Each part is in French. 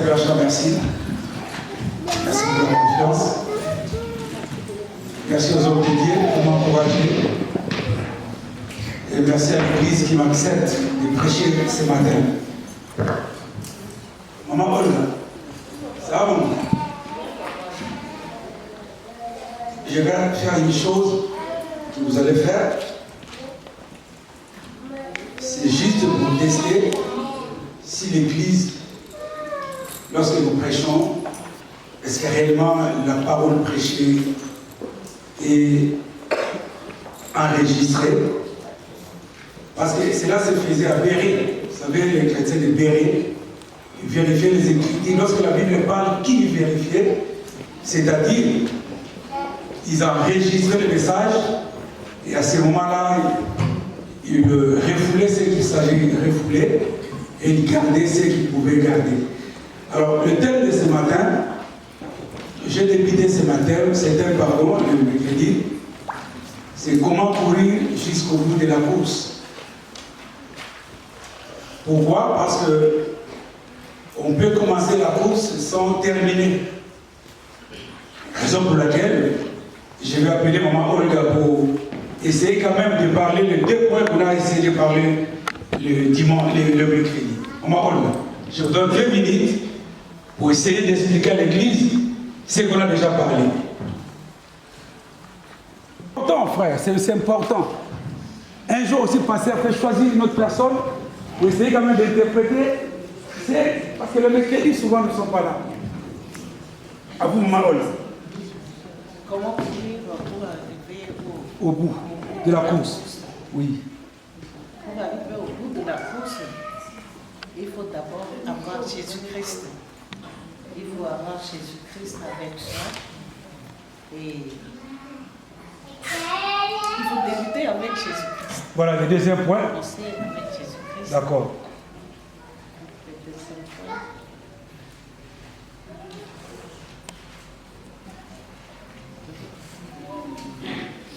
Saint-Bertrand, merci. Merci pour la confiance. Merci aux hommes de Dieu pour m'encourager. Et merci à l'Église qui m'accepte de prêcher ce matin. Maman Olga, ça va, maman? Je vais faire une chose que vous allez faire. C'est juste pour tester si l'Église, lorsque nous prêchons, est-ce que réellement la parole prêchée est enregistrée? Parce que cela se faisait à Béret. Vous savez, les chrétiens de Béret, ils vérifiaient les Écritures. Lorsque la Bible parle, qui les vérifiait? C'est-à-dire, ils enregistraient le message et à ce moment-là, ils refoulaient ce qu'il s'agit de refouler et ils gardaient ce qu'ils pouvaient garder. Alors, le thème de ce matin, j'ai débuté ce matin, c'est un pardon, le mercredi, c'est comment courir jusqu'au bout de la course. Pourquoi? Parce que on peut commencer la course sans terminer. Raison pour laquelle je vais appeler maman Olga pour essayer quand même de parler les deux points qu'on a essayé de parler le dimanche, le mercredi. Maman Olga, je vous donne 2 minutes pour essayer d'expliquer à l'Église ce qu'on a déjà parlé. C'est important, frère, c'est important. Un jour aussi, pasteur fait choisir une autre personne pour essayer quand même d'interpréter. C'est parce que le mercredi, souvent, ne sont pas là. À vous, maman Olga. Comment courir pour arriver au bout de la course? Oui. Pour arriver au bout de la course, il faut d'abord avoir Jésus-Christ. Il faut avoir Jésus-Christ avec soi. Et il faut débuter avec Jésus-Christ. Voilà le deuxième point. Commencer avec Jésus-Christ. D'accord. Le deuxième point.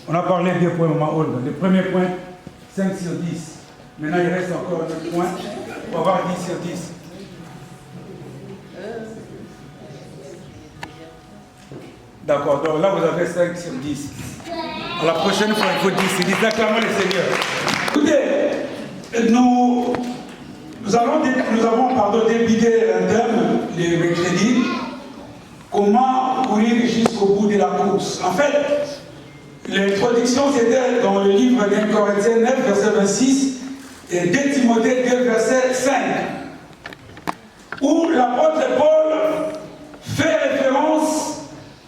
On a parlé des points, maman Olga. Le premier point, 5 sur 10. Maintenant, il reste encore un autre point. On va avoir 10 sur 10. D'accord, donc là, vous avez 5 sur 10. À la prochaine fois, il faut 10 sur 10. Acclamons le Seigneur. Écoutez, nous avons débuté un thème le mercredi. Comment courir jusqu'au bout de la course. En fait, l'introduction, c'était dans le livre d'1 Corinthiens 9, verset 26, et 2 Timothée 2, verset 5, où l'apôtre Paul fait référence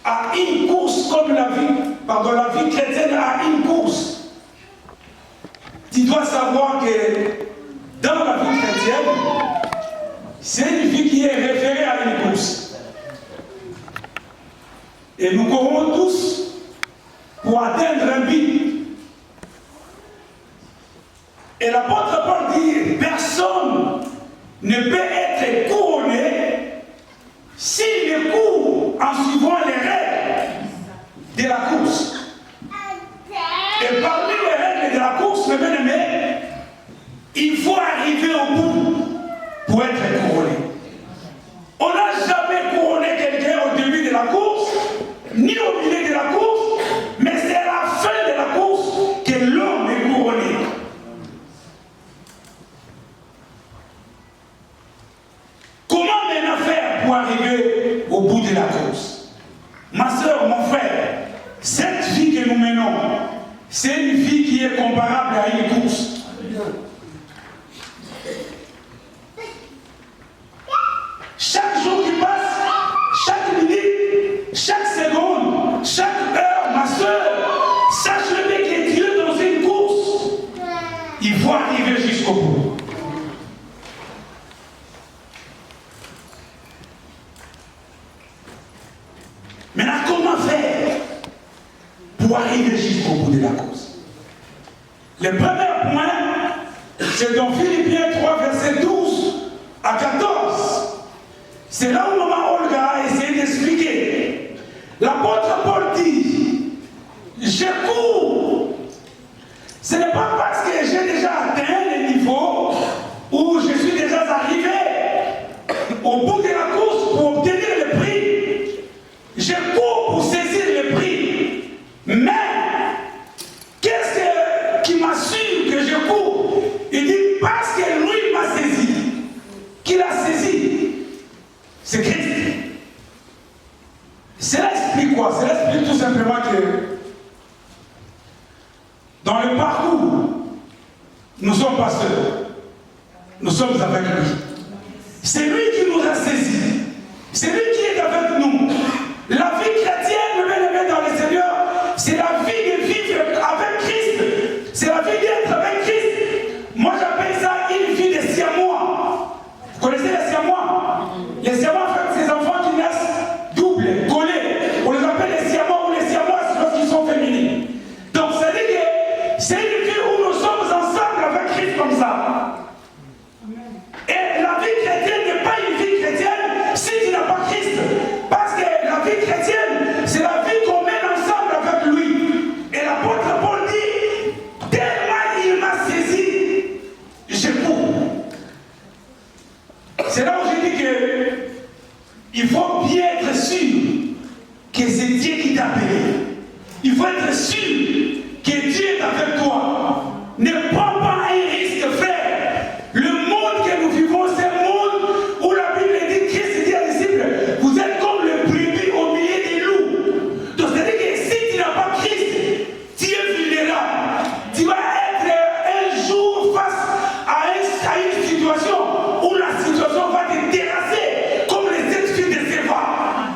à une course comme la vie chrétienne a une course. Tu dois savoir que dans la vie chrétienne, c'est une vie qui est référée à une course. Et nous courons tous pour atteindre un but. Et l'apôtre Paul dit, personne ne peut être couronné s'il court en suivant les règles de la course. Et parmi les règles de la course, mes bien-aimés, il faut arriver au bout pour être couronné. On n'a jamais couronné quelqu'un au début de la course, ni au milieu de la course, mais c'est à la fin de la course que l'homme est couronné. Comment maintenant faire pour arriver au bout de la course? Ma soeur, mon frère, cette vie que nous menons, c'est une vie qui est comparable à une course. Chaque jour qui passe, chaque minute, chaque seconde, chaque heure, ma soeur, sache-le bien que Dieu dans une course, il faut arriver jusqu'au bout. Maintenant, comment faire pour arriver jusqu'au bout de la course? Le premier point, c'est dans Philippiens 3, verset 12 à 14. C'est là où maman Olga a essayé d'expliquer. L'apôtre Paul dit, je cours. Ce n'est pas parce que j'ai déjà atteint le niveau où je suis déjà arrivé au bout de la course nous sommes avec lui. C'est lui qui nous a saisis. C'est lui qui est avec nous. La vie chrétienne, le bien-aimé dans le Seigneur, c'est la vie de vivre avec Christ. C'est la vie d'être avec Christ. Moi, j'appelle ça une vie de siamois. Vous connaissez les siamois? Les siamois, en fait, ces enfants qui naissent doubles, collés. On les appelle les siamois ou les siamois lorsqu'ils sont féminins. Donc, ça dit que c'est une vie où nous sommes ensemble avec Christ comme ça. Et la vie chrétienne n'est pas une vie chrétienne si tu n'as pas Christ. Parce que la vie chrétienne, c'est la vie qu'on mène ensemble avec lui. Et l'apôtre Paul dit, tellement il m'a saisi, je cours. C'est là où je dis que il faut bien être sûr que c'est Dieu qui t'a appelé. Il faut être sûr que Dieu est avec toi. Ne prends pas un risque, frère. Le monde que nous vivons, c'est un monde où la Bible dit, Christ dit aux disciples, vous êtes comme le brebis au milieu des loups. Donc c'est-à-dire que si tu n'as pas Christ, tu es vulnérable. Tu vas être un jour face à une situation où la situation va te terrasser, comme les esprits de Séva.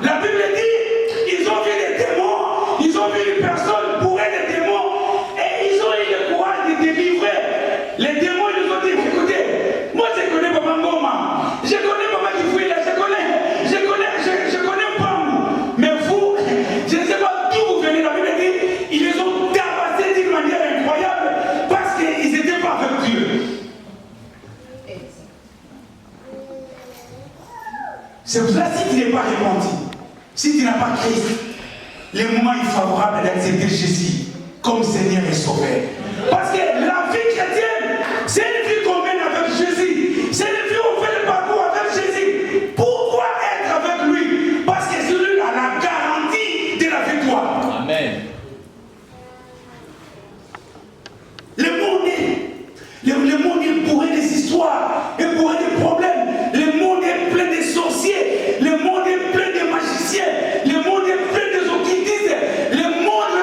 La Bible dit, ils ont vu des démons, ils ont vu une personne bourrée de démons, et ils ont eu le courage de délivrer. Les démons, ils nous ont dit, écoutez, moi je connais Papa Ngoma, je connais Papa Kifouila, je connais Pamou, mais vous, je ne sais pas d'où vous venez. La Bible dit, ils les ont tabassés d'une manière incroyable parce qu'ils n'étaient pas avec Dieu. C'est pour ça que si tu n'es pas repenti, si tu n'as pas Christ, le moment est favorable d'accepter Jésus comme Seigneur et Sauveur. Parce que la vie chrétienne, c'est une vie qu'on mène avec Jésus. C'est une vie où on fait le parcours avec Jésus. Pourquoi être avec lui? Parce que celui-là a la garantie de la victoire. Amen. Le monde est bourré des histoires, est bourré des problèmes. Le monde est plein de sorciers. Le monde est plein de magiciens. Le monde est plein de occultistes. Le monde,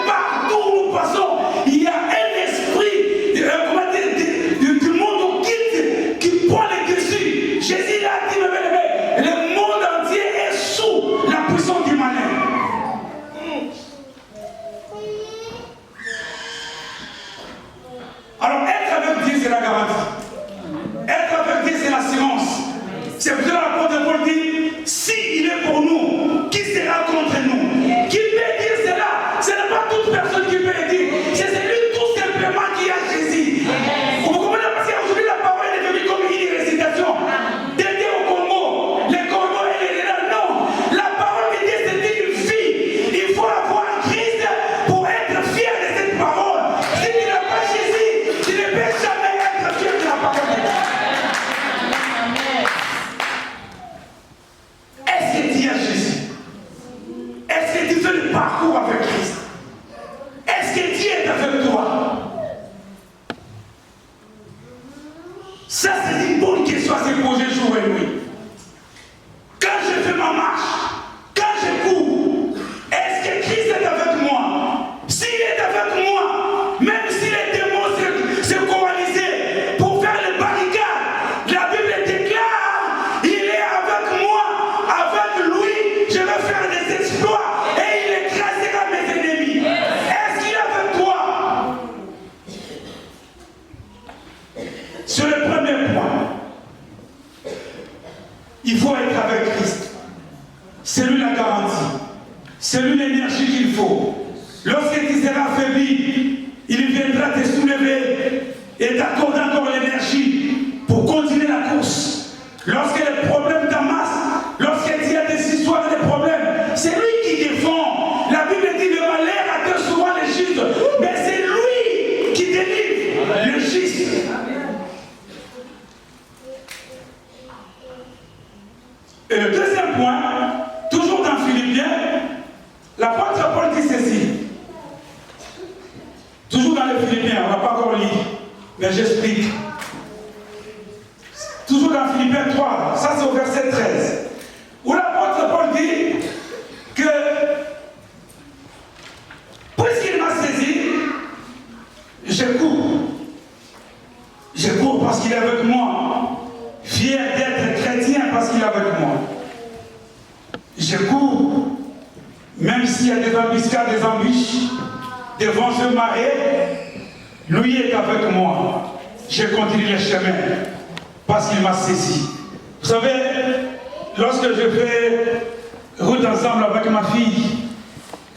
partout où nous passons, il y a un esprit du monde occulte qui prend le dessus. Jésus l'a dit, le monde entier est sous la puissance du malin. Alors, être avec Dieu, c'est la garantie. Être avec Dieu, c'est l'assurance. C'est pour ça que l'apôtre Paul dit, s'il est pour nous, qui sera contre nous? Qui peut dire cela? Ce n'est pas toute personne qui peut le dire. C'est celui tout simplement qui a Jésus. Vous comprenez? Parce qu'aujourd'hui, la parole est devenue comme une récitation. Dédiée au Congo. Les Congo et les Rénal. Non. La parole de Dieu, c'est une vie. Il faut avoir Christ pour être fier de cette parole. Si tu n'as pas Jésus, tu ne peux jamais être fier de la parole de Dieu. Est-ce que tu as Jésus? Est-ce que tu fais le parcours avec Christ? Est-ce que Dieu est avec toi? Ça, c'est une bonne question à se poser jour et nuit. Quand je fais ma marche, quand je cours, est-ce que Christ est avec moi? S'il est avec moi, même si les démons se coalisaient pour faire les barricades, la Bible déclare, il est avec moi, avec lui, je vais faire des exploits et il écrasera mes ennemis. Est-ce qu'il est avec toi? Sur le premier point, il faut être avec Christ. C'est lui la garantie. C'est lui l'énergie qu'il faut. Lorsque tu seras affaibli, il viendra te soulever et t'accorder encore l'énergie pour continuer la course. Lorsque les problèmes t'amassent, lorsque tu as des histoires et des problèmes, c'est lui qui défend. La Bible dit le malheur atteint souvent les justes, mais c'est lui qui délivre le juste. Et le deuxième point, toujours dans Philippiens, l'apôtre Paul dit ceci. Toujours dans les Philippiens, on ne va pas encore lire, mais j'explique. Toujours dans Philippiens 3, ça c'est au verset 13, où l'apôtre Paul dit que puisqu'il m'a saisi, je cours. Je cours parce qu'il est avec moi. Fier d'être chrétien parce qu'il est avec moi. Je cours, même s'il y a des embuscades, des embûches, devant ce marais, lui est avec moi. Je continue le chemin parce qu'il m'a saisi. Vous savez, lorsque je fais route ensemble avec ma fille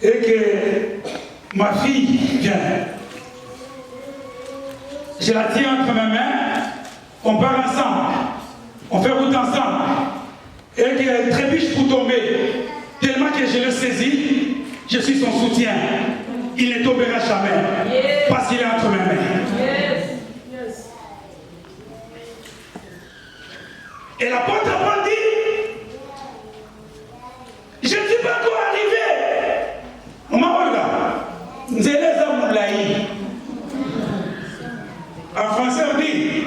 et que ma fille vient, je la tiens entre mes mains, on part ensemble, on fait route ensemble, et qu'elle trébuche pour tomber, tellement que je le saisis, je suis son soutien. Il ne tombera jamais, parce qu'il est entre mes mains. Et l'apôtre Paul dit, je ne suis pas encore arrivé. En français on dit,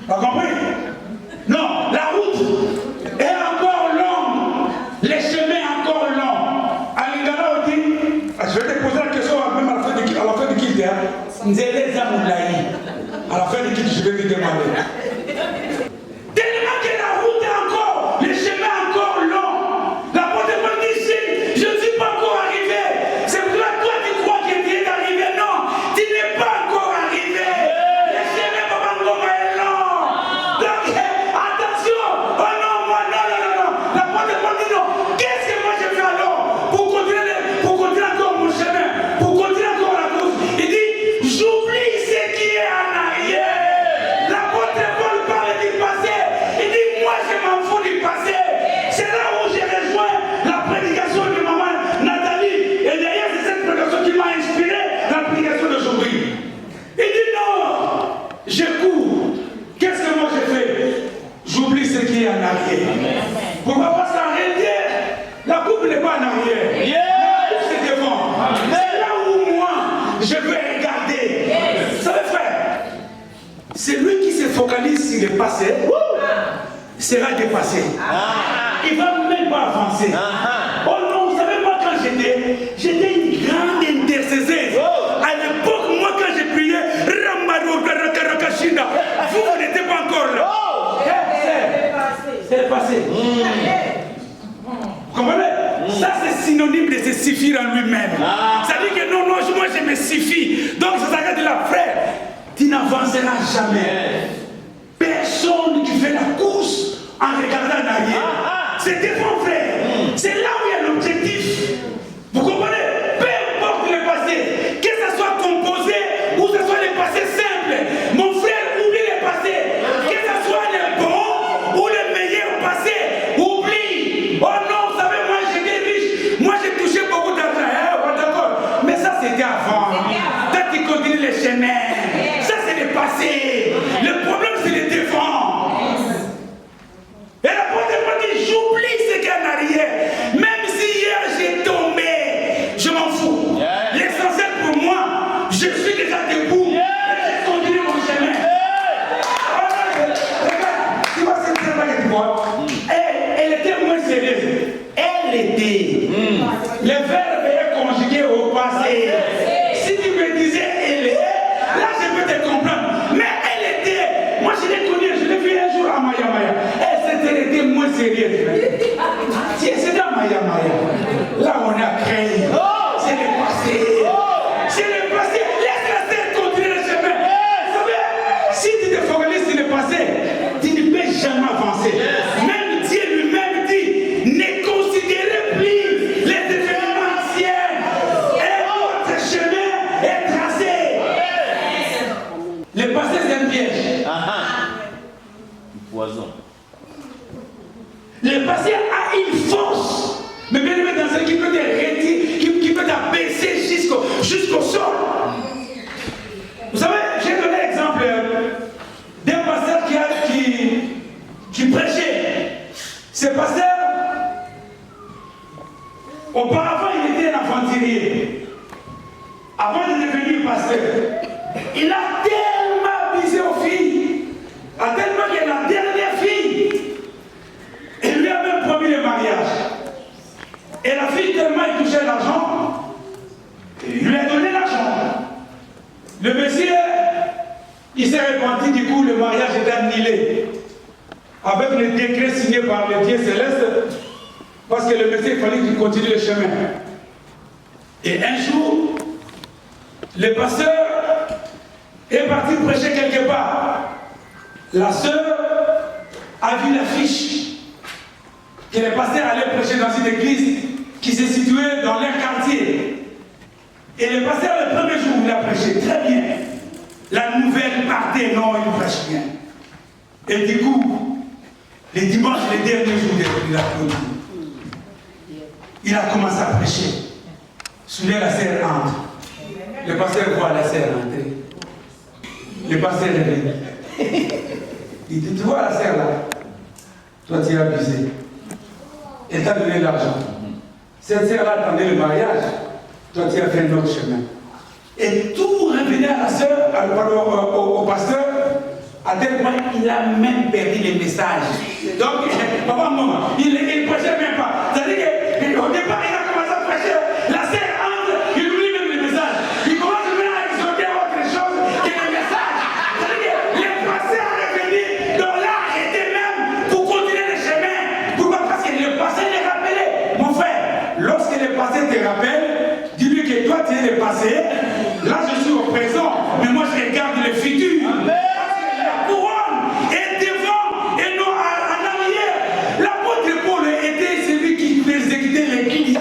pas compris? Non, la route est encore longue, les chemins encore longs. À l'Ingala on dit, je vais te poser la question même à la fin de Kilt, à la fin de Kilt, je vais te demander. Tellement que la route est encore, les chemins encore longs. L'apôtre Paul dit, je ne suis pas encore arrivé. C'est pour toi, tu crois que tu es arrivé. Non, tu n'es pas encore arrivé. Les chemins est long. Donc, attention. Oh non, moi, non. L'apôtre Paul dit non. Qu'est-ce que moi je fais alors pour continuer encore mon chemin, pour continuer encore la course? Il dit, j'oublie ce qui est en arrière. L'apôtre Paul parle du passé. Il dit, moi je m'en fous du passé. C'est là où j'ai rejoint la prédication de maman Nathalie. Et d'ailleurs, c'est cette prédication qui m'a inspiré la prédication d'aujourd'hui. Il dit non, je cours. Qu'est-ce que moi je fais? J'oublie ce qui est en arrière. Pourquoi? Parce qu'en réalité, la coupe n'est pas en arrière. La coupe c'est devant. C'est là où moi, je vais regarder. Vous savez frère, c'est lui qui se focalise sur le passé, sera dépassé. Il ne va même pas avancer. Oh non, vous savez moi quand j'étais une grande intercesseuse. À l'époque, moi quand j'ai prié, vous n'étiez pas encore là. C'est passé. Vous comprenez? Ça c'est synonyme de se suffire en lui-même. Ça dit que non, moi je me suffis. Donc ça s'arrête là, frère. Tu n'avanceras jamais. Personne qui fait la course en regardant en arrière. C'est devant, frère. C'est là où il y a l'objectif. Vous comprenez? Peu importe le passé, que ce soit composé ou que ce soit le passé simple. Mon frère, oublie le passé. Que ce soit le bon ou le meilleur passé, oublie. Oh non, vous savez, moi j'étais riche. Moi j'ai touché beaucoup d'argent. D'accord. Mais ça c'était avant. Toi tu continues le chemin. Ça c'est le passé. Le problème c'est le devant. Et l'apôtre Paul dit, j'oublie ce qu'il y a en arrière. Même si hier j'ai tombé, je m'en fous. L'essentiel pour moi, je suis déjà debout. Et je continue mon chemin. Regarde, tu vois cette femme que tu vois, elle était moins sérieuse. Elle était. Le verbe est conjugué au passé. Si tu me disais elle est, là je peux te comprendre. Mais elle était. Moi je l'ai connue, je l'ai vu un jour à Maya Maya. Elle était moins sérieuse. C'est dans Maya Maya. Là on a créé. C'est le passé. C'est le passé. Laisse la terre continuer le chemin. Vous savez, si tu te focalises sur le passé, tu ne peux jamais avancer. Même Dieu lui-même dit, ne considérez plus les événements anciens. Et votre chemin est tracé. Le passé c'est un piège. Poison. Le passé a une force, mais bien aimé dans ce qui peut te retirer, qui peut t'abaisser jusqu'au sol. Vous savez, j'ai donné l'exemple d'un pasteur qui prêchait. Ce pasteur, auparavant il était un aventurier. Avant de devenir pasteur, il a tellement visé aux filles, à tellement qu'il est la dernière fille. Il lui a même promis le mariage. Et la fille, tellement il touchait l'argent, il lui a donné l'argent. Le monsieur Il s'est repenti, du coup, le mariage est annulé. Avec le décret signé par le Dieu céleste, parce que le Messie, il fallait qu'il continue le chemin. Et un jour, le pasteur est parti prêcher quelque part. La sœur a vu l'affiche que le pasteur allait prêcher dans une église qui se situait dans leur quartier. Et le pasteur, le premier jour, il a prêché très bien. La nouvelle partait, non, il prêche bien. Et du coup, les dimanches, les derniers jours de la clôture, il a commencé à prêcher. Soudain, la sœur entre. Le pasteur voit la sœur entrer. Le pasteur est venu. Il dit, tu vois la sœur là? Toi, tu es abusé. Elle t'a donné l'argent. Cette sœur-là attendait le mariage. Toi, tu as fait un autre chemin. Et tout revenait à la sœur, au pasteur, à tel point qu'il a même perdu les messages. Donc, papa, maman, il ne prêchait même pas. C'est-à-dire qu'au départ, il a commencé à prêcher. La sœur entre, il oublie même les messages. Il commence maintenant à exhorter autre chose que les messages. C'est-à-dire que les passés à revenir, donc là, étaient même pour continuer le chemin. Pourquoi? Parce que le passé les rappelait. Mon frère, lorsque le passé te rappelle, dis-lui que toi, tu es le passé. Là, je suis au présent, mais moi, je regarde le futur. Amen. La couronne est devant et non en arrière. L'apôtre Paul était celui qui persécutait l'Église.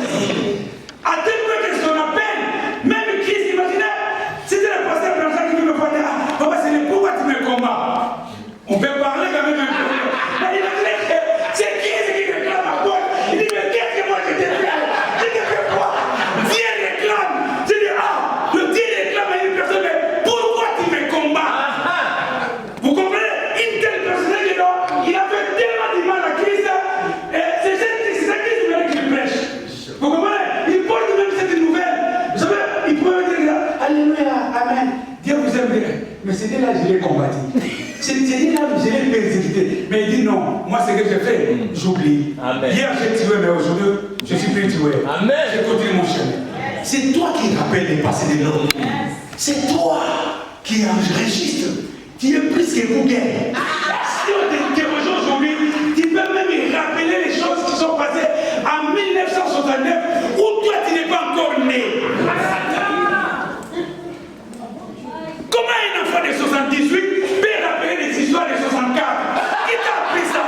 À tel point que son appel, même Christ, imaginez, c'était le pasteur Blanchard qui me parlait, ah, papa, c'est le pourquoi tu me combats. On peut parler quand même un peu. Mais imaginez que c'est qui réclame à Paul. Il dit, mais qu'est-ce que moi je t'ai fait? Je t'ai fait quoi? Dieu réclame. Je dis, ah, le Dieu réclame à une personne, mais pourquoi tu me combats? Vous comprenez? Une telle personne, il avait tellement du mal à Christ, et c'est cette Christ qu'il prêche. Vous comprenez? Il porte même cette nouvelle. Vous savez, il pouvait dire, alléluia, amen. Dieu vous aime bien. Mais c'était là que je l'ai combattu. C'était là que je l'ai persécuté. Mais il dit non, moi ce que j'ai fait, j'oublie. Hier j'ai tué, mais aujourd'hui, je suis plus tué. Amen. Je continue mon chemin. C'est toi qui rappelles les passés de l'homme. C'est toi qui enregistre. Tu es plus que Google. Si on t'interroge aujourd'hui, tu peux même rappeler les choses qui sont passées en 1969 où toi tu n'es pas encore né. Comment un enfant de 78 peut rappeler des histoires de 64? Qui t'a appris ça?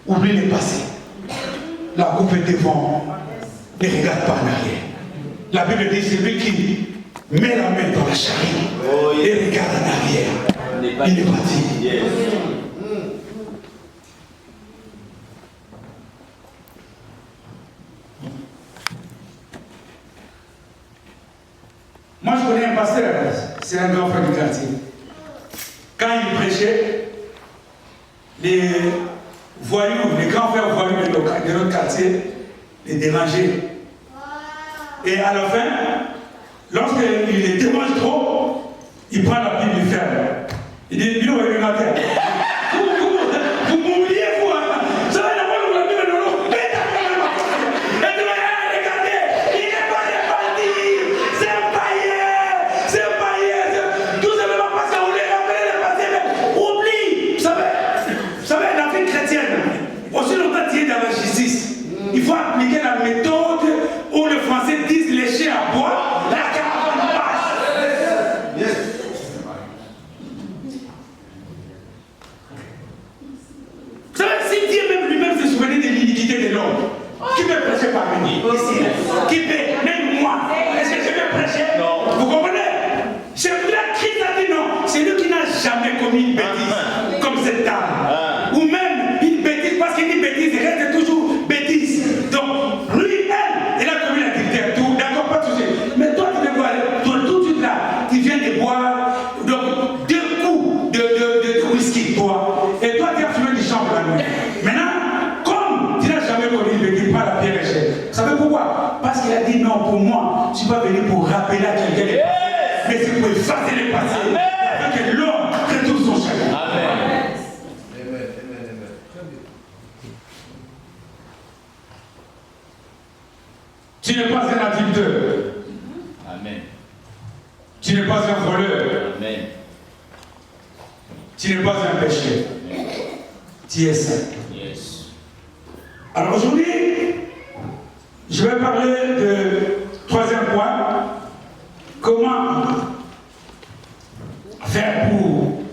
Oublie le passé. La coupe est devant. Ne regarde pas en arrière. La Bible dit celui qui met la main dans la charrue et regarde en arrière, il est parti. Moi je connais un pasteur, c'est un grand frère du quartier. Quand il prêchait, les voyous, les grands frères voyous de notre quartier les dérangeaient. Et à la fin, lorsqu'il les dérange trop, il prend la Bible, il ferme. Il dit, Bilo, regardez. Vous m'oubliez, vous, hein? Vous savez, la Bible, non, et tu vas regarder, il n'est pas réparti. C'est un païen. Tout simplement parce qu'on les rappelle le passé, mais oublie. Vous savez, la vie chrétienne, aussi longtemps tu es dans la justice, il faut appliquer la méthode où les Français disent lécher à bois, la caravane passe. Yes. Vous savez, si Dieu même lui-même se souvenait de l'iniquité de l'homme, qui peut prêcher parmi nous ici? Qui peut, même moi, est-ce que je peux prêcher? Non. Vous comprenez? C'est là Christ a dit non. C'est lui qui n'a jamais commis une bêtise, comme cette dame. Ou même une bêtise, parce qu'il dit bêtise, il reste toujours bêtise. Donc, lui, elle a commis l'adultère, tout, d'accord, pas de souci. Mais toi, tu peux voir, toi, tout de suite là, tu viens de boire donc, 2 coups de whisky, toi. Et toi, tu as fumé du champ la nuit. Maintenant, comme tu n'as jamais connu une bêtise, pas la pierre et chair. Vous savez pourquoi? Parce qu'il a dit non, pour moi, je ne suis pas venu pour rappeler à quelqu'un les passés, mais c'est pour effacer les passés. Afin que l'homme retrouve son chemin. Amen. Tu n'es pas un adulteur. Amen. Tu n'es pas un voleur. Amen. Tu n'es pas un pécheur. Amen. Tu es saint. Yes. Alors aujourd'hui, je vais parler de troisième point. Comment faire pour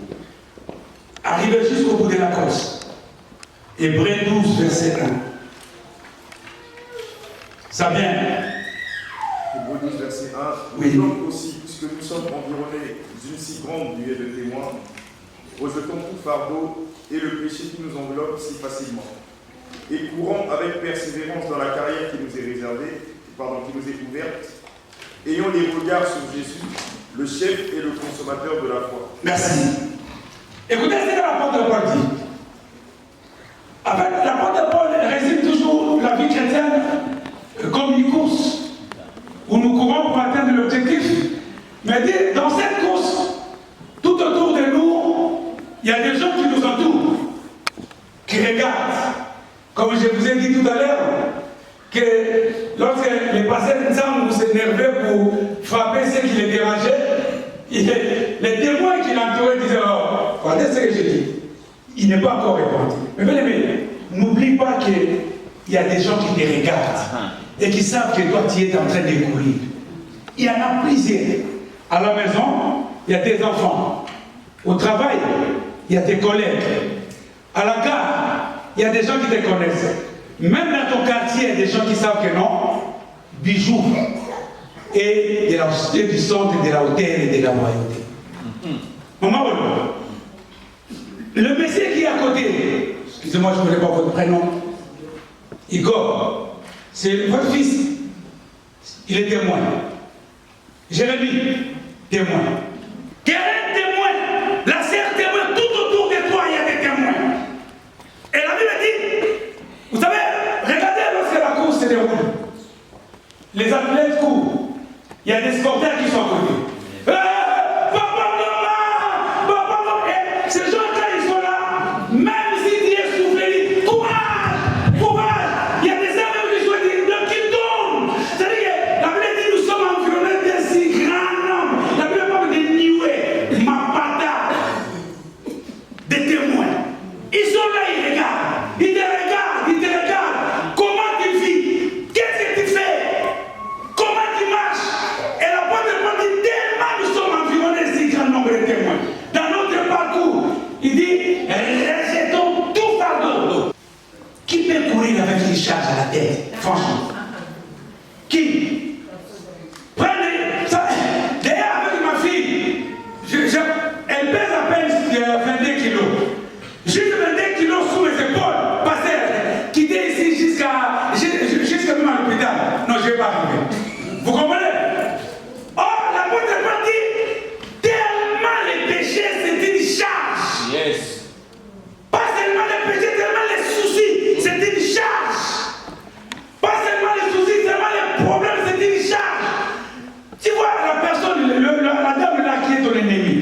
arriver jusqu'au bout de la course. Hébreux 12, verset 1. Ça vient. Hébreux 12, verset 1. Oui. Donc aussi, puisque nous sommes environnés d'une si grande nuée de témoins, rejetons tout fardeau et le péché qui nous enveloppe si facilement, et courons avec persévérance dans la carrière qui nous est réservée, qui nous est ouverte, ayons les regards sur Jésus, le chef et le consommateur de la foi. Merci. Écoutez ce que l'apôtre Paul dit. En fait, l'apôtre Paul résume toujours la vie chrétienne comme une course où nous courons pour atteindre l'objectif. Mais dit, dans cette course, tout autour de nous, il y a des gens qui nous entourent, qui regardent. Comme je vous ai dit tout à l'heure, que lorsque les pasteurs ensemble s'énervaient pour frapper ceux qui les dérangeaient, les témoins qui l'entouraient disaient, oh, regardez ce que je dis. Il n'est pas encore répandu. Mais bien aimé, n'oublie pas qu'il y a des gens qui te regardent et qui savent que toi tu es en train de courir. Il y en a plusieurs. À la maison, il y a tes enfants. Au travail, il y a tes collègues. À la gare, il y a des gens qui te connaissent. Même dans ton quartier, il y a des gens qui savent que non, bijoux et de la société du centre, de la hauteur et de la royauté. Maman, le monsieur qui est à côté, excusez-moi, je ne connais pas votre prénom, Igor, c'est votre fils. Il est témoin. Jérémie, témoin. Karen, témoin. La sœur, témoin. Tout autour de toi, il y a des témoins. Et la Bible dit, vous savez, regardez lorsque la course se déroule. Les athlètes courent. Il y a des sportifs qui sont connus. Ces gens, quand ils sont là, même si tu es soufflé, courage, courage. Il y a des hommes qui sont dit, qui tournent. C'est-à-dire que la Bible dit, nous sommes environnés d'un si grand nombre. La Bible parle de Nioué, Mapata, des témoins. Ils sont là, ils regardent. Ils te regardent, ils te regardent. Comment tu vis? Qu'est-ce que tu fais? Comment tu marches? Et la porte dit, tellement nous sommes environnés d'un si grand nombre de témoins. Dans notre parcours, il dit, rejetons tout fardeau. Qui peut courir avec les charges à la tête? Franchement. Qui? Prenez ça. D'ailleurs, avec ma fille, elle pèse à peine 22 kilos. Juste 22 kilos sous mes épaules. Passer, quitter ici jusqu'à même à l'hôpital. Non, je ne vais pas arriver. Vous comprenez? Or, l'apôtre Paul dit, tellement les péchés, c'est une charge. Yes. Pas seulement les péchés, tellement les soucis, c'est une charge. Pas seulement les soucis, seulement les problèmes, c'est une charge. Tu vois la personne, la dame là qui est ton ennemi,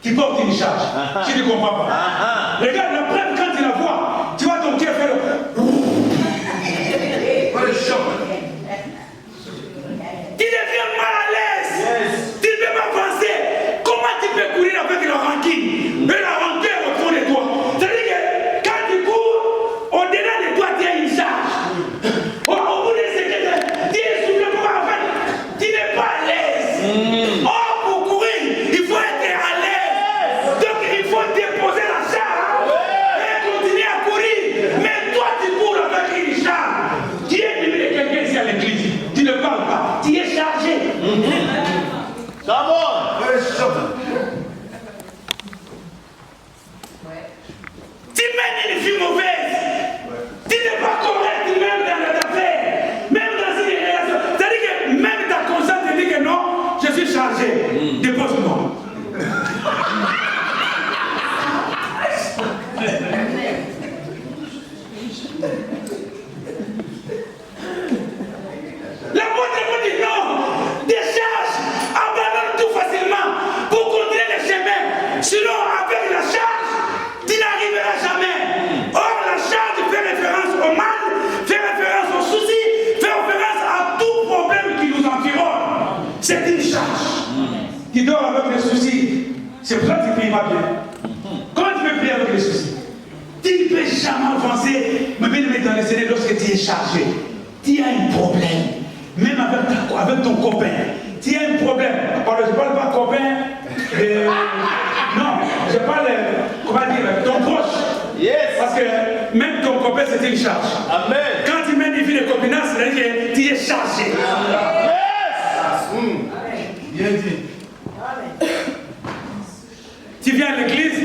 qui porte une charge. Tu ne comprends pas. Regarde, la preuve, quand tu la vois, tu vois ton cœur faire le... Tu deviens mal à l'aise. Yes. Tu ne peux pas avancer. Comment tu peux courir avec la rancune et la rancœur au fond de toi? C'est-à-dire que quand tu cours, au-delà de toi, tu as une charge. Au bout de ce que tu es soufflé pour en fait, tu n'es pas à l'aise. Or, pour courir, il faut être à l'aise. Donc, il faut déposer la charge et continuer à courir. Mais toi, tu cours avec une charge. Tu es ennemi de quelqu'un ici à l'église. Tu ne parles pas. Tu es chargé. Come on. Tu mènes une vie mauvaise. Tu n'es pas correct même dans les affaires. Même dans une relation. C'est-à-dire que même ta conscience te dit que non, je suis chargé. Dépose-moi. L'apôtre me dit non, décharge, abandonne tout facilement pour continuer le chemin. Sinon, avec la charge, tu n'arriveras jamais. Or, la charge fait référence au mal, fait référence aux soucis, fait référence à tout tu dors avec les soucis. C'est pour ça que tu ne pries pas bien. Comment tu peux prier avec les soucis? Tu ne peux jamais avancer, mais bien dans les Seigneur lorsque tu es chargé. Tu as un problème, même avec ton copain. Tu as un problème. Je ne parle pas copain. Non, je parle, comment dire, ton proche. Yes. Parce que même ton copain, c'est une charge. Amen. Quand tu mènes une vie de copinage, c'est-à-dire que tu es chargé. Yes. Bien dit. Tu viens à l'église,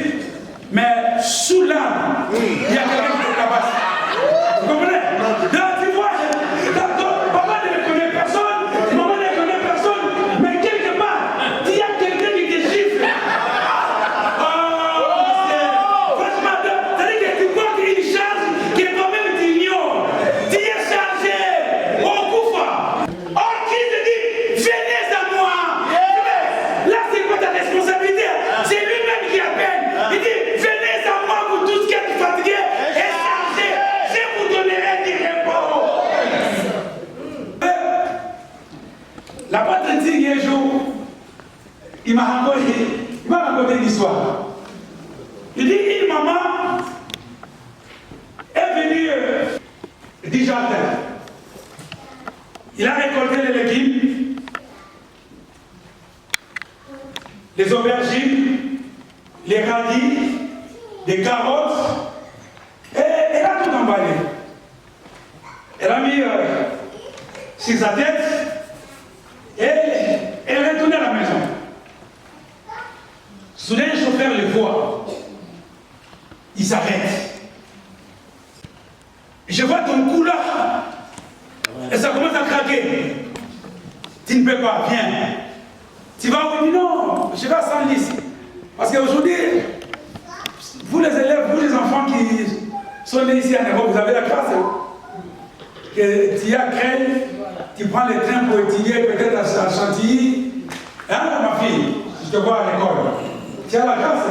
mais sous l'âme, il y a quelqu'un qui te tabasse. Vous comprenez? Là, tu vois, papa ne connaît personne, maman ne connaît personne, mais quelque part, il y a quelqu'un qui te gifle. Franchement, c'est-à-dire que tu portes une charge que toi-même tu ignores. Tu es chargé. On couvre. Or, qui te dit, venez à moi. Là, c'est pas ta responsabilité. C'est lui-même qui appelle. Il dit, venez à moi, vous tous qui êtes fatigués et chargés. Je vous donnerai du repos. L'apôtre dit un jour, il m'a raconté une histoire. Il dit, une maman est venue du jardin. Il a récolté les légumes, les aubergines, les radis, des carottes, et elle a tout emballé. Elle a mis sur sa tête et elle est retournée à la maison. Soudain, le chauffeur le voit. Il s'arrête. Je vois ton cou là. Et ça commence à craquer. Tu ne peux pas, viens. Tu vas où? Il dit non, je vais à Saint-Lys. Parce qu'aujourd'hui, vous les élèves, vous les enfants qui sont nés ici en Europe, vous avez la classe. Que tu as créé, tu prends le train pour étudier peut-être à Chantilly. Hein, ma fille, je te vois à l'école. Tu as la classe.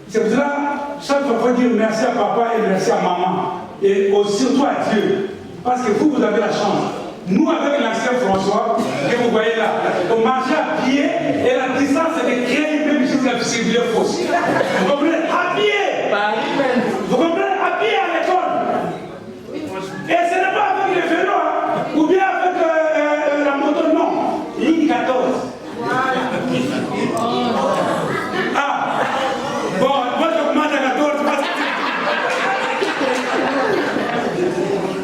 C'est pour cela, chaque fois, il faut dire merci à papa et merci à maman. Et surtout à Dieu. Parce que vous avez la chance. Nous, avec l'ancien François, que vous voyez là, on marchait à pied et la distance était créée même jusqu'à la circulaire fausse. Vous comprenez? À pied! Vous comprenez? À pied à l'école. Et ce n'est pas avec le vélo, hein, ou bien avec la moto, non. Ligne 14. Ah! Bon, moi je commence à 14 parce que...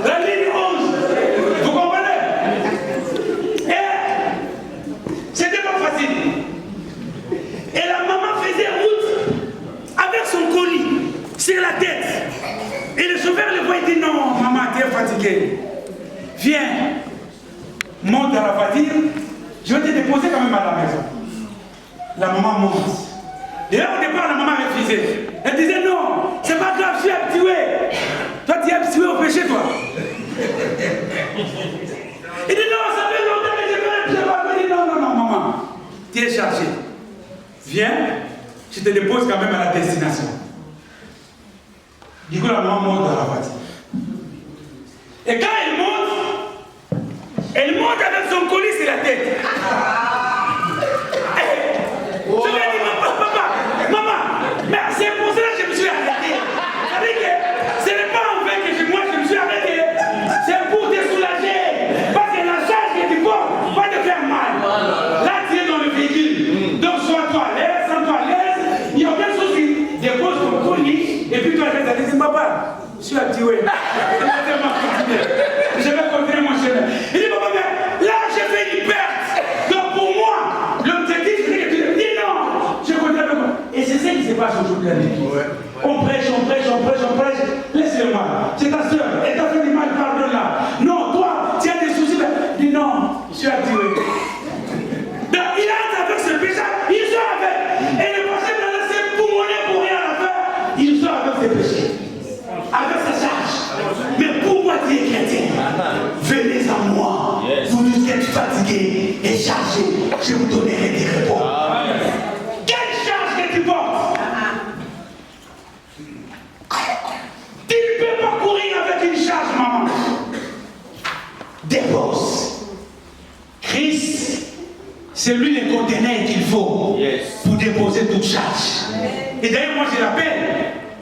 La ligne 11. Vous comprenez? Et c'était pas facile. Et la maman faisait route avec son colis sur la tête. Et le chauffeur le voit et dit non, maman, tu es fatiguée. Viens, monte dans la voiture, je vais te déposer quand même à la maison. La maman monte. Et là, au départ, la maman refusait. Elle disait non, c'est pas grave, je suis habitué. Toi, tu es habitué au péché, toi. Il dit non, ça fait longtemps que je ne pas. Il dit non, maman, tu es chargé. Viens, je te dépose quand même à la destination. Du coup, la maman monte dans la voiture. Et quand elle monte avec son colis sur la tête. Je lui ai dit, papa, maman, mais c'est pour cela que je me suis arrêté. C'est-à-dire que ce n'est pas en fait que moi je me suis arrêté. C'est pour te soulager. Parce que la charge que tu portes va te faire mal. Là, tu es dans le véhicule. Donc, sois-toi à l'aise, sens-toi à l'aise. Il n'y a aucun souci. Dépose ton colis. Et puis, toi, tu vas dire, papa, je suis habitué. Je vais continuer mon chemin. Il dit, papa, mais là, j'ai fait une perte. Donc, pour moi, l'objectif, c'est que tu me dis non. Je continue avec moi. Et c'est ça qui se passe aujourd'hui à l'église. On prêche. Laisse-le-moi. C'est ta soeur. Elle t'a fait du mal, pardonne-la. Non, toi, tu as des soucis. Dis non, je suis habitué. Donc, il entre avec ce péché. Il sort avec. Et le prochain va laisser poumonner pour rien à faire. Il sort avec ses péchés. Avec sa charge. Mais pourquoi tu es chrétien? Venez à moi. Vous tous qui êtes fatigués et chargés, je vous donnerai des repos. Quelle charge que tu portes? Tu ne peux pas courir avec une charge, maman. Dépose. Christ c'est lui le conteneur qu'il faut pour déposer toute charge. Et d'ailleurs, moi je l'appelle,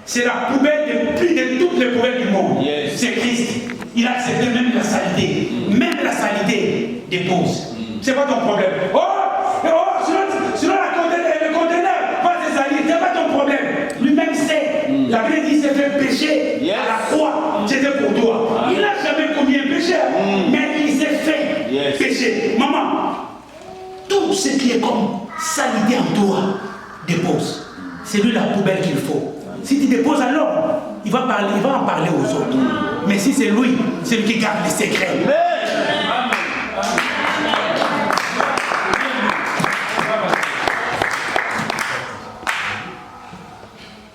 c'est la poubelle de toutes les poubelles du monde. C'est Christ. Il a accepté même la saleté. Même la saleté dépose. C'est pas ton problème. Sinon le conteneur va se salir. C'est pas ton problème. Lui-même sait. La Bible dit c'est fait péché à la croix. C'était pour toi. Il n'a jamais commis un péché. Mais il s'est fait péché. Maman, tout ce qui est comme saleté en toi, dépose. C'est lui la poubelle qu'il faut. Si tu déposes à l'homme, il va en parler aux autres. Mais si c'est lui qui garde les secrets.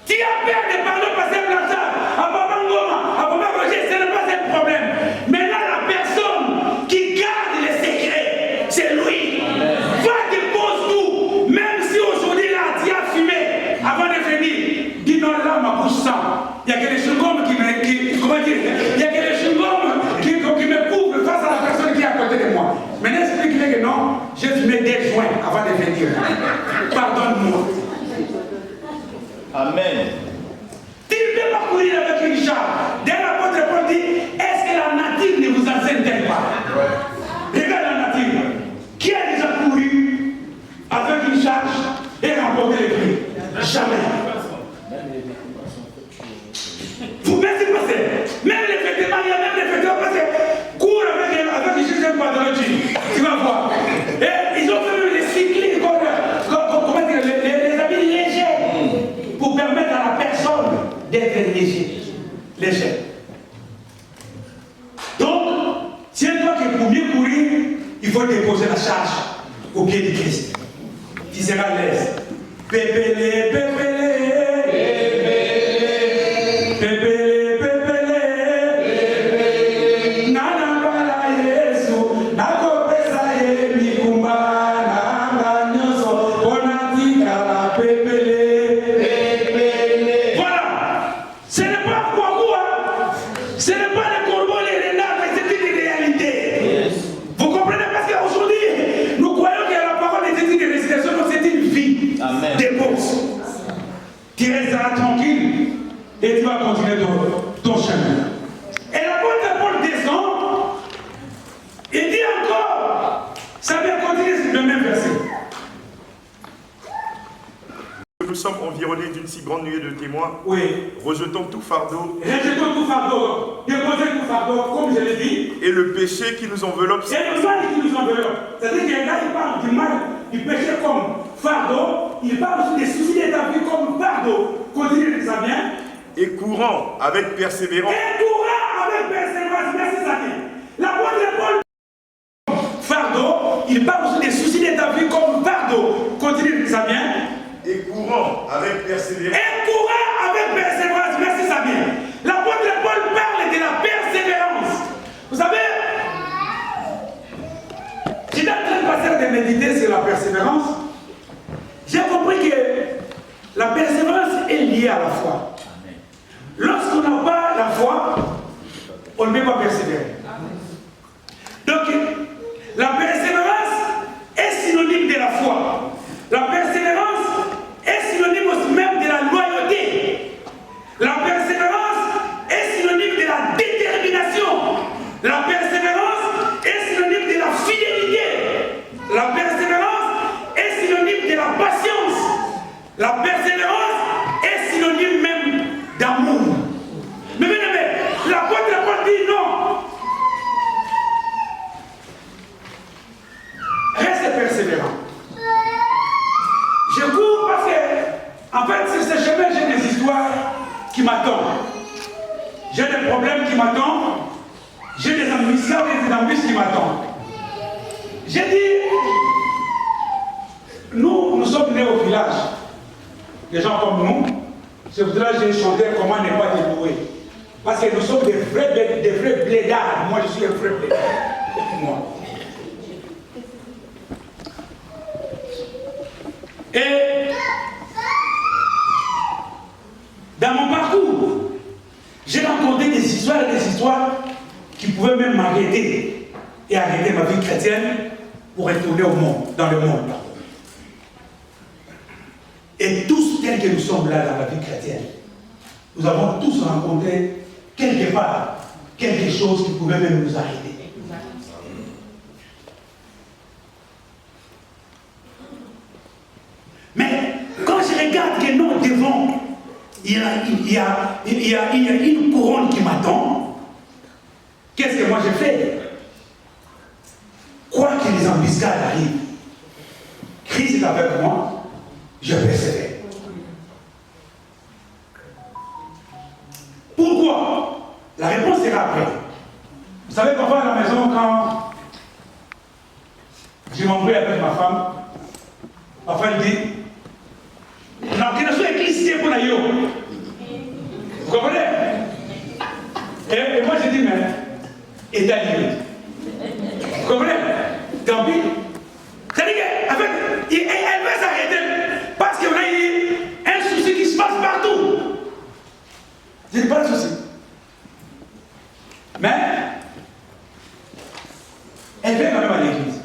Tu as peur de parler au pasteur Blanchard, à Papa Ngoma, à Papa Roger, ce n'est pas un problème. Maintenant, la personne qui garde les secrets, c'est lui. Va dépose tout. Même si aujourd'hui, là, tu as fumé avant de venir. Dis non, là, ma bouche sent. Il y a que les chewing-gums qui me couvrent face à la personne qui est à côté de moi. Maintenant, explique-lui que non, j'ai fumé des joints avant de venir. Pardonne-moi. Amen. Tu ne peux pas courir avec une charge. Dès l'apôtre Paul dit, est-ce que la nature ne vous enseigne pas? Regarde la nature. Qui a déjà couru avec une charge et remporté les prix? Jamais. Vous pensez passer. Même les vêtements, il y a même les vêtements passés. Cours avec une chaise pathologie. Tu vas voir. Et ils ont fait même les cyclistes, comment dire, les habits légers pour permettre à la personne d'être léger. Donc, tiens-toi que pour mieux courir, il faut déposer la charge au pied du Christ. Tu seras à l'aise. Pépélé, pépélé. Tu resteras tranquille et tu vas continuer ton chemin. Et l'apôtre Paul descend et dit encore, ça va continuer le même verset. Nous sommes environnés d'une si grande nuée de témoins. Oui. Rejetons tout fardeau. Rejetons tout fardeau. Déposez tout fardeau, comme je l'ai dit. Et le péché qui nous enveloppe. Et le mal qui nous enveloppe. C'est-à-dire que là, il parle du mal, du péché comme fardeau. Il parle aussi des soucis de ta vie comme fardeau. Continue de ça bien. Et courant avec persévérance. Et courant avec persévérance. Merci, Saki. L'apôtre Paul, fardeau, il parle aussi des soucis de ta vie comme fardeau. Continue de ça bien. Et courant avec persévérance. Et courant avec persévérance. Merci, Sabine. L'apôtre Paul parle de la persévérance. Vous savez, j'étais en train de passer de méditer sur la persévérance. J'ai compris que la persévérance est liée à la foi. Lorsqu'on n'a pas la foi, on ne peut pas persévérer. Donc, la persévérance est synonyme de la foi. La persévérance est synonyme aussi même de la loyauté. La persévérance est synonyme de la détermination. La persévérance est synonyme de la fidélité. La persévérance est synonyme de la patience. La persévérance est synonyme même d'amour. Mais bien aimé, l'apôtre Paul dit non. Reste persévérant. Je cours parce que, en fait, sur ce chemin, j'ai des histoires qui m'attendent. J'ai des problèmes qui m'attendent. J'ai des ambitions et des embûches qui m'attendent. J'ai dit, nous sommes nés au village. Des gens comme nous, c'est pour cela que j'ai chanté comment ne pas dévouer. Parce que nous sommes des vrais blédards. Moi, je suis un vrai blédard. Moi. Et dans mon parcours, j'ai rencontré des histoires qui pouvaient même m'arrêter et arrêter ma vie chrétienne pour retourner au monde, dans le monde. Et tous, tels que nous sommes là dans la vie chrétienne, nous avons tous rencontré quelque part quelque chose qui pouvait même nous arriver. Mais quand je regarde que non, devant, il y a une couronne qui m'attend, qu'est-ce que moi je fais? Quoi que les embuscades arrivent, Christ est avec moi, je persévère. Pourquoi? La réponse sera après. Vous savez, parfois à la maison, quand je m'embrouille avec ma femme, parfois elle dit, non, qu'il ne soit éclissé pour la yo. Vous comprenez? Et moi je dis, mais, et ta limite. Vous comprenez? Tant pis. C'est-à-dire qu'en fait, elle va s'arrêter parce qu'on a eu un souci qui se passe partout. Je n'ai pas de souci. Mais, elle vient quand même à l'église.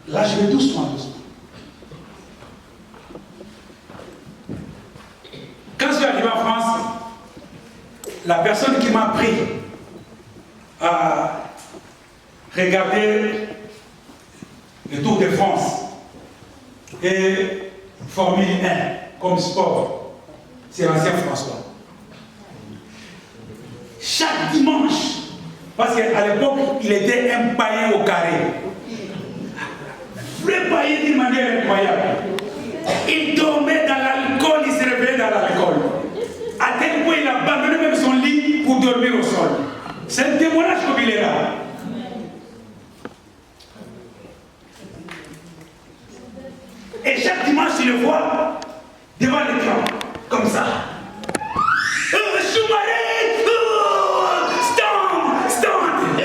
Là, je vais doucement. Quand je suis arrivé en France, la personne qui m'a pris à regarder le Tour de France et Formule 1 comme sport, c'est l'ancien François. Chaque dimanche, parce qu'à l'époque, il était un païen au carré. Vrai païen d'une manière incroyable. Il dormait dans l'alcool, il se réveillait dans l'alcool. À tel point, il a abandonné même son lit pour dormir au sol. C'est un témoignage comme il est là. Et chaque dimanche, il le voit devant l'écran, comme ça. Sous-marin, stand.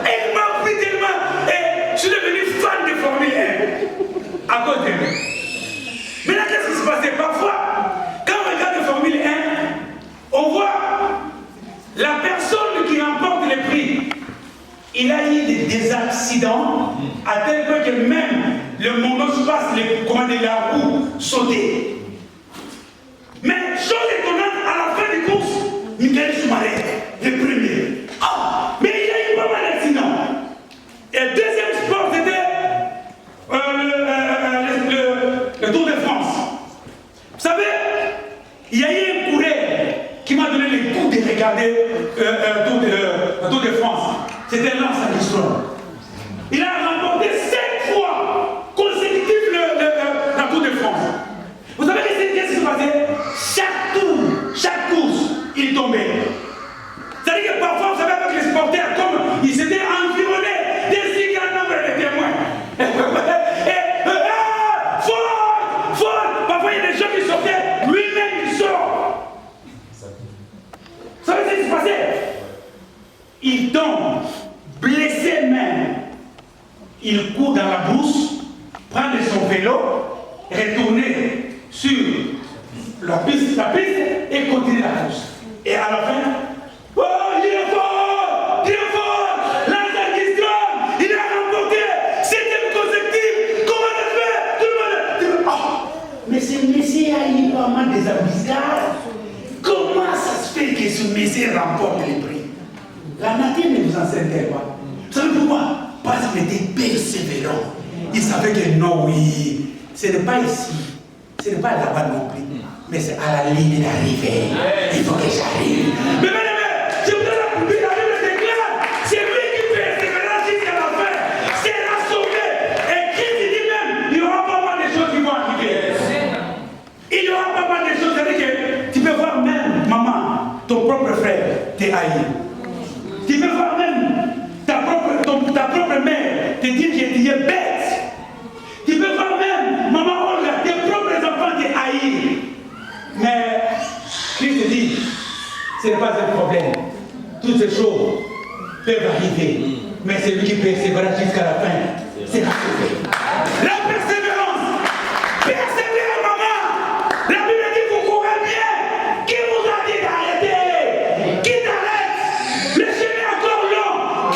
Et il m'a pris tellement. Et je suis devenu fan de Formule 1 à cause de lui. Maintenant, qu'est-ce qui se passait? Parfois, quand on regarde la Formule 1, on voit la personne qui remporte le prix. Il a eu des accidents à tel point que même le monospace, la roue sautait. Mais chose étonnante, à la fin des courses, Michael Schumacher, le premier. Ah, mais il a eu pas mal d'accidents. Et le deuxième sport, c'était le Tour de France. Vous savez, il y a eu un coureur qui m'a donné le goût de regarder le Tour de France. C'était Lance Armstrong. Il a remporté 7 fois consécutif la Tour de France. Vous savez qu'est-ce qui se passait? Chaque tour, chaque course, il tombait. C'est-à-dire que parfois, vous savez, avec les sportifs, comme ils s'étaient environnés des si grands nombres de témoins. Fort! Parfois, il y a des gens qui sortaient, lui-même il sort. Vous savez ce qui se passait? Il tombe, blessé même. Il court dans la brousse, prendre son vélo, retourner sur la piste et continuer la course. Et à la fin, oh, il est fort! Lance Armstrong, il a remporté 7e consécutif. Comment ça se fait? Tout le monde. Oh, mais ce monsieur a eu pas mal des embuscades. Comment ça se fait que ce monsieur remporte les prix? La nature ne vous enseigne pas. Vous savez pourquoi? Parce qu'il était persévérant. Il savait que non, oui, ce n'est pas ici, ce n'est pas là-bas non plus, mais c'est à la ligne d'arrivée. Il faut que j'arrive. Mais je voudrais la Bible déclare, c'est lui qui persévérera jusqu'à la fin, sera sauvé. Et Christ dit même, il y aura pas mal de choses qui vont arriver. Il y aura pas mal de choses, c'est-à-dire que tu peux voir même, maman, ton propre frère te haïr. Tu peux voir même ta propre mère te dire que tu es bête. Tu peux voir même, maman Olga, tes propres enfants te haïr. Mais Christ dit, ce n'est pas un problème. Toutes ces choses peuvent arriver. Mais celui qui persévérera jusqu'à la fin, c'est la sauvé. La persévérance. Persévère, maman. La Bible dit que vous courez bien. Qui vous a dit d'arrêter? Qui t'arrête? Le chemin est encore long.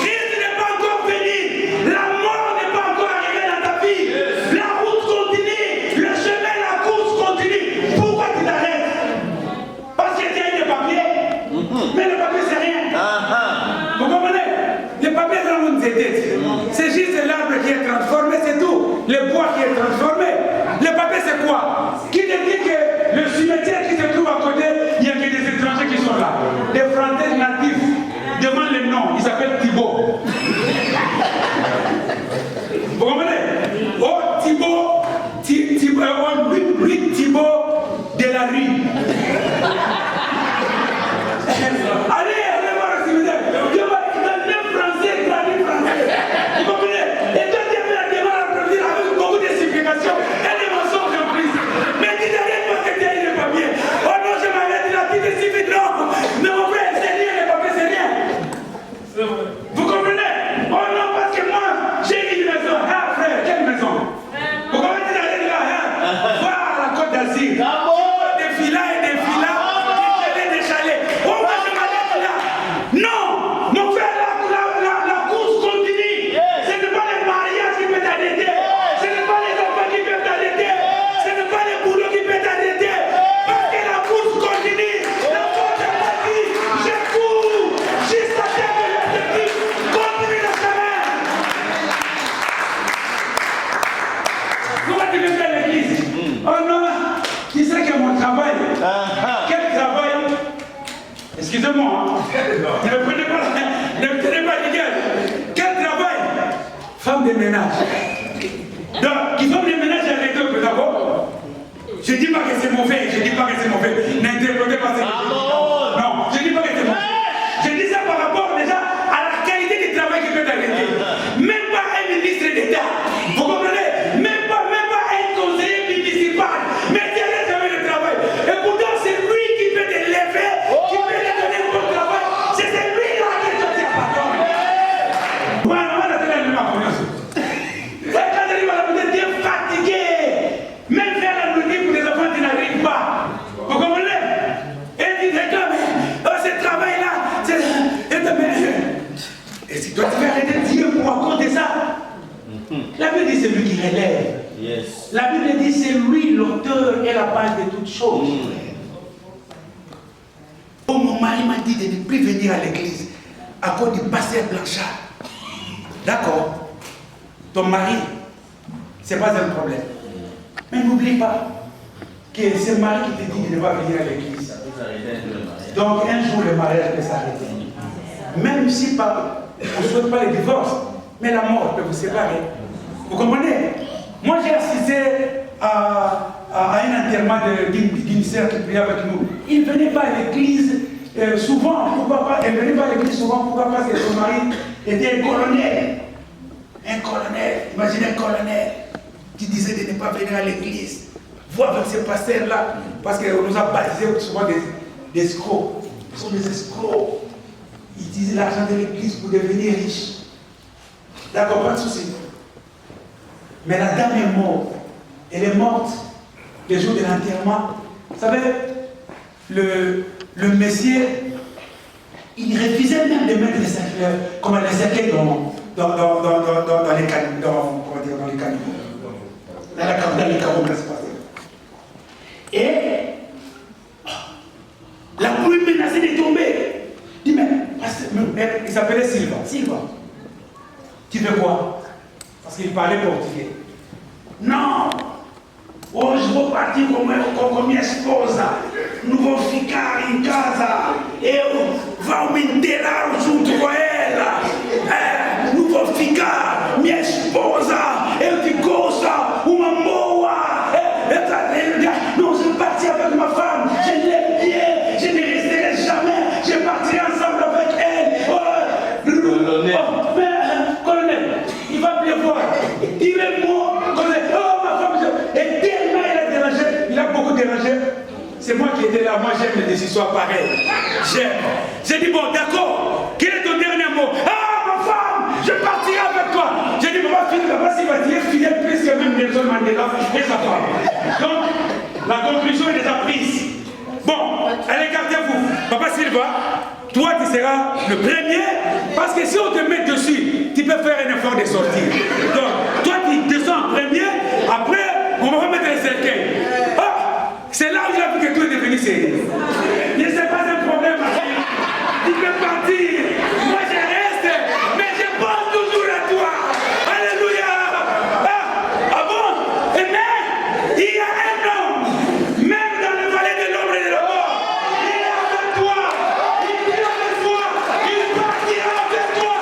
ménage. Donc, qui font le ménage avec eux, d'accord? Je ne dis pas que c'est mauvais, je ne dis pas que c'est mauvais. N'interprétez pas ce que je dis. Non, je ne dis pas que c'est mauvais. Je dis ça par rapport déjà à la qualité du travail qui peut arrêter. Même pas un ministre d'État. Vous comprenez? Même pas un conseiller municipal. Mais qui allait jamais le travail. Et pourtant, c'est lui qui peut te lever, qui peut te donner un bon travail. C'est lui-là qui est sorti à patron. Voilà, voilà, c'est là ma confiance. Et quand tu arrives à la maison, tu es fatigué. Même faire la nourriture pour les enfants, tu n'arrives pas. Vous comprenez? Et tu réclames, oh, ce travail-là, c'est. Et si toi tu veux arrêter Dieu pour à cause de ça, la Bible dit c'est lui qui relève. Yes. La Bible dit c'est lui l'auteur et la base de toutes choses. Oh, mon mari m'a dit de ne plus venir à l'église à cause du pasteur Blanchard. D'accord? Ton mari, c'est pas un problème. Mais n'oublie pas que c'est le mari qui te dit de ne pas venir à l'église. Donc un jour le mariage peut s'arrêter. Même si on ne souhaite pas le divorce, mais la mort peut vous séparer. Vous comprenez? Moi j'ai assisté à un enterrement d'une sœur qui priait avec nous. Il ne venait pas à l'église souvent. Pourquoi pas? Elle ne venait pas à l'église souvent. Pourquoi? Parce que son mari était un colonel. Un colonel. Imaginez un colonel qui disait de ne pas venir à l'église. Voir avec ces pasteurs-là. Parce qu'on nous a baptisés souvent des escrocs. Ils sont des escrocs. Ils utilisaient l'argent de l'église pour devenir riches. D'accord, pas de souci. Mais la dame est morte. Elle est morte le jour de l'enterrement. Vous savez, le monsieur, il refusait même de mettre les cercueils dans les caniveaux. Dans les caveaux, n'est-ce pas? Et la pluie menaçait de tomber. Il dit, mais il s'appelait Silva. Silva, tu fais quoi? Parce qu'il parlait portugais. Non! Hoje vou partir com minha esposa. Não vou ficar em casa. Eu vou me enterrar junto com ela. Não vou ficar. Minha esposa, eu te gosto. Uma boa. Non, je partis avec ma femme. Je l'aime bien. Je ne resterai jamais. Je partirai ensemble avec elle. Colonel, il va pleuvoir. Il est mort. Oh, ma femme. Et tellement il a dérangé. Il a beaucoup dérangé. C'est moi qui étais là. Moi, j'aime les histoires pareilles. J'aime. J'ai dit, bon, d'accord. Quel est ton dernier mot? Ah, ma femme, je partirai avec toi. J'ai dit, papa, s'il va dire fidèle plus que même Nelson Mandela et sa femme. Donc, la conclusion est déjà prise. Bon, allez, gardez-vous. Papa Silva, toi, tu seras le premier. Parce que si on te met dessus, tu peux faire un effort de sortir. Donc, toi, tu descends en premier. Après, on va remettre les cercueils. Ah, c'est là où j'ai vu que tout est devenu sérieux. Mais ce n'est pas un problème. Tu peux partir. Moi, je reste. Mais je pense toujours à toi. Alléluia. Ah bon? Et mais, il y a un homme, même dans le vallée de l'ombre et de la mort, il est avec toi. Il est avec toi. Il partira avec toi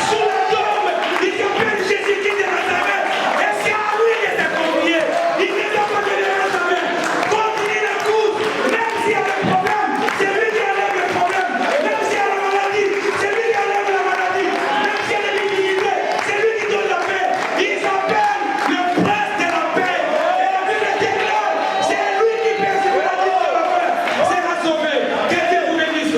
sous la tombe. Il s'appelle Jésus-Christ de Nazareth. Et c'est à lui de te confier. Il ne doit pas te donner sa main. Continue la course. Même s'il y a des problèmes, c'est lui qui enlève les problèmes. Même s'il y a la maladie, c'est lui qui enlève la maladie. Même s'il y a des difficultés, c'est lui qui donne la paix. Il s'appelle le prince de la paix. Et la Bible déclare, c'est lui qui persévère la vie de la paix. C'est la sauver. Que Dieu vous bénisse.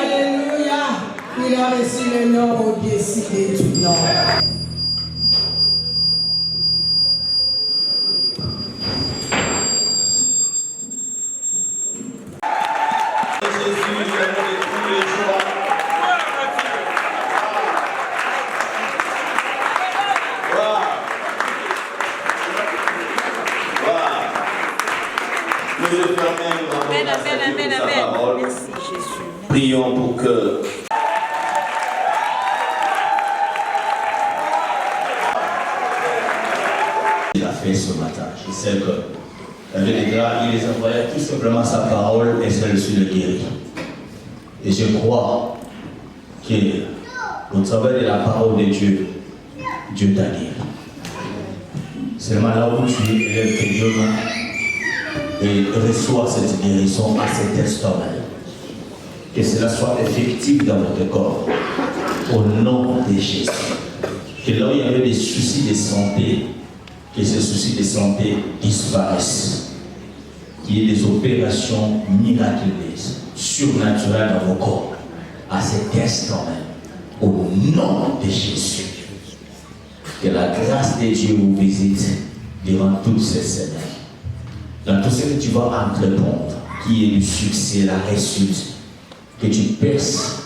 Alléluia. Il a reçu le nom au-dessus du nom. Prions pour que il a fait ce matin. Je sais que il les envoyait tout simplement sa parole et celle-ci le guérit. Et je crois que au travers de la parole de Dieu, Dieu t'a guéri. Seulement là où tu es, élève tes deux mains et reçois cette guérison à cet instant même. Que cela soit effectif dans votre corps. Au nom de Jésus. Que là où il y avait des soucis de santé, que ces soucis de santé disparaissent. Qu'il y ait des opérations miraculeuses, surnaturelles dans vos corps. À cet instant même. Au nom de Jésus. Que la grâce de Dieu vous visite durant toutes ces semaines. Dans tout ce que tu vas entreprendre, qui est le succès, la réussite, que tu perces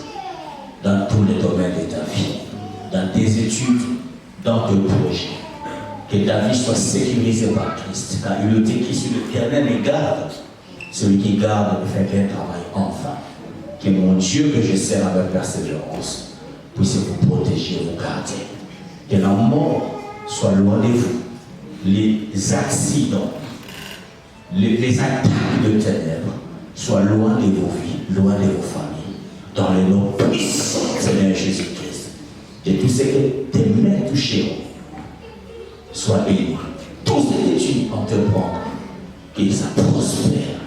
dans tous les domaines de ta vie, dans tes études, dans tes projets. Que ta vie soit sécurisée par Christ, car il est écrit sur l'Éternel et garde celui qui garde ne fait qu'un travail enfin. Que mon Dieu que je sers avec persévérance puisse vous protéger, vous garder. Que la mort soit loin de vous. Les accidents, les attaques de ténèbres soient loin de vos vies, loin de vos familles. Dans le nom puissant du Seigneur Jésus-Christ. Et tout ce que tes mains toucheront soit béni. Tout ce que tu entreprends, que ça prospère.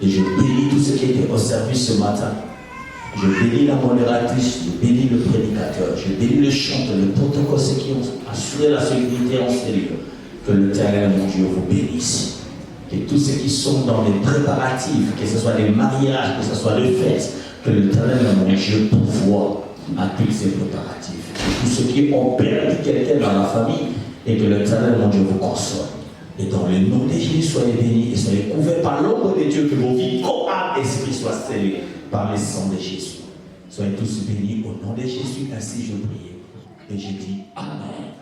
Et je bénis tout ce qui était au service ce matin. Je bénis la modératrice, je bénis le prédicateur, je bénis le chanteur, le protocole, ceux qui ont assuré la sécurité en sérieux. Que l'Éternel, mon Dieu, vous bénisse. Que tous ceux qui sont dans les préparatifs, que ce soit des mariages, que ce soit des fêtes, que l'Éternel, mon Dieu, pourvoie à tous ces préparatifs. Que tous ceux qui ont perdu quelqu'un dans la famille, et que l'Éternel, mon Dieu, vous console. Et dans le nom de Jésus, soyez bénis et soyez couverts par l'ombre de Dieu, que vos vies, corps, âme, esprit soient scellés par le sang de Jésus. Soyez tous bénis au nom de Jésus, ainsi je prie. Et je dis Amen.